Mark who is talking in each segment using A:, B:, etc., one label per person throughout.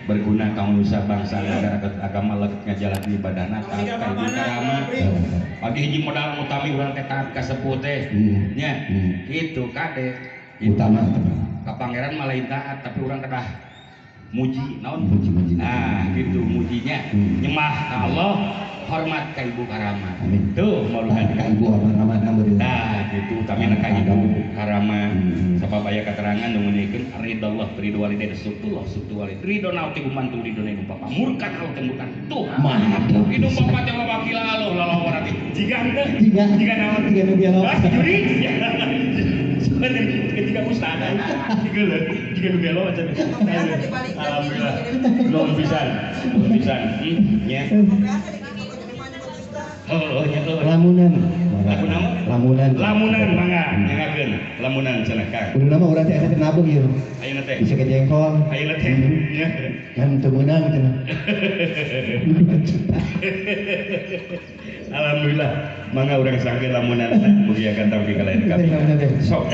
A: berguna kaum nusa bangsa negara agama leukeut ngajalan ibadahna taat ka ibu karama bagi hiji modal utami urang teh taat ka sepuh teh nya kitu kade
B: utama
A: ka pangeran mah lain taat tapi urang kedah muji naon
B: muji
A: nah gitu mujinya nyembah ka Allah hormat ka ibu karama
B: amin
A: tuh mauluhan
B: ka ibu karama
A: nah gitu utami ka ibu karama sabab aya keterangan nu ngeunikeun ridallah ridho walidain sutullah sutu walid ridho nauti umantu ridho na ibu bapa murkat Allah teh murkat tuh
B: mantap
A: ibu bapa teh wakil Allah lalawar teh jiga teh
B: jiga
A: naon
B: jiga nu biasa
A: judi ketika ustad jiga leuh jiga nu belo macam alhamdulillah nuhun pisan nya
B: lamunan
A: lamunan mangga nyangakeun lamunan cenah Kang
B: kudu nama urang teh asa teh nabung ieu
A: ayeuna teh
B: bisa ke jengkol
A: ayeuna teh nya
B: kan teu meunang cenah
A: alhamdulillah mangga urang sangkeun lamunan mugi akan tahu di kalain kabeh sok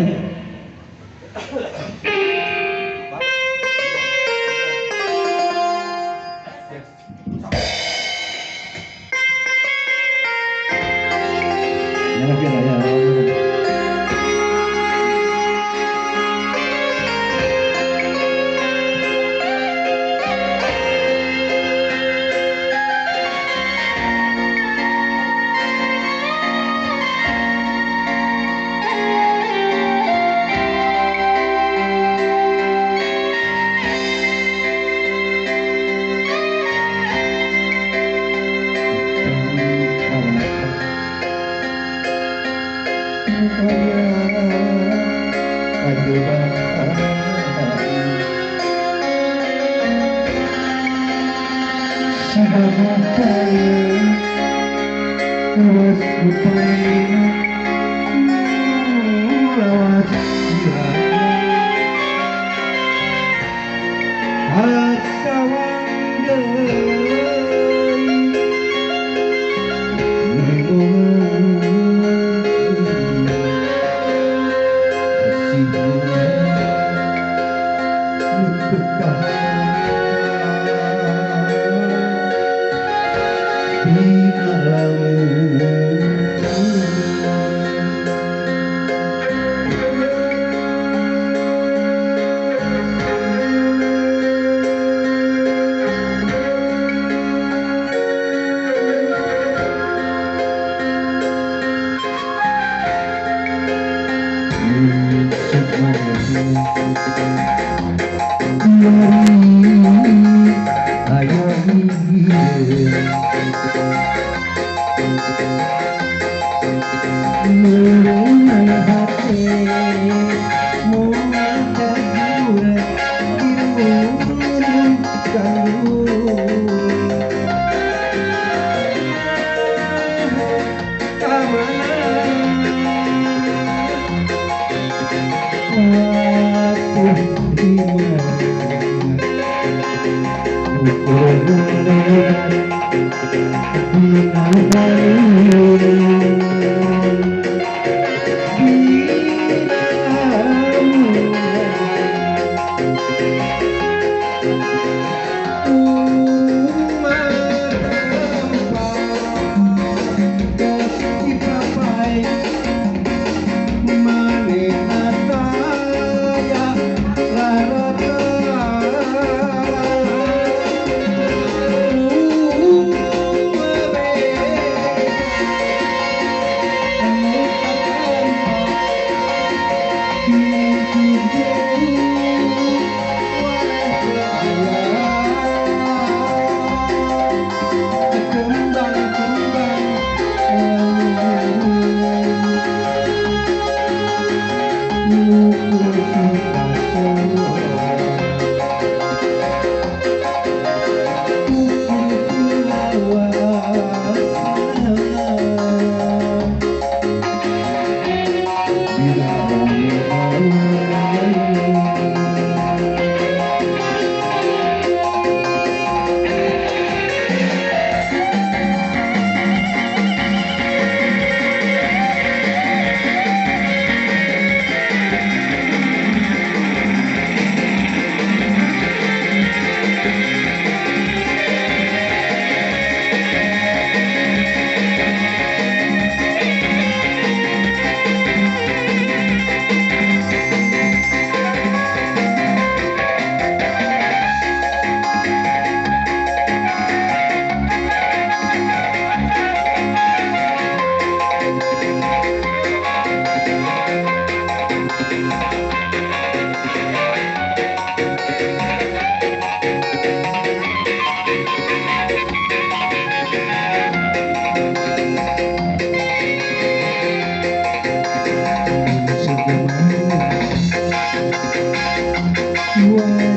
A: Asik.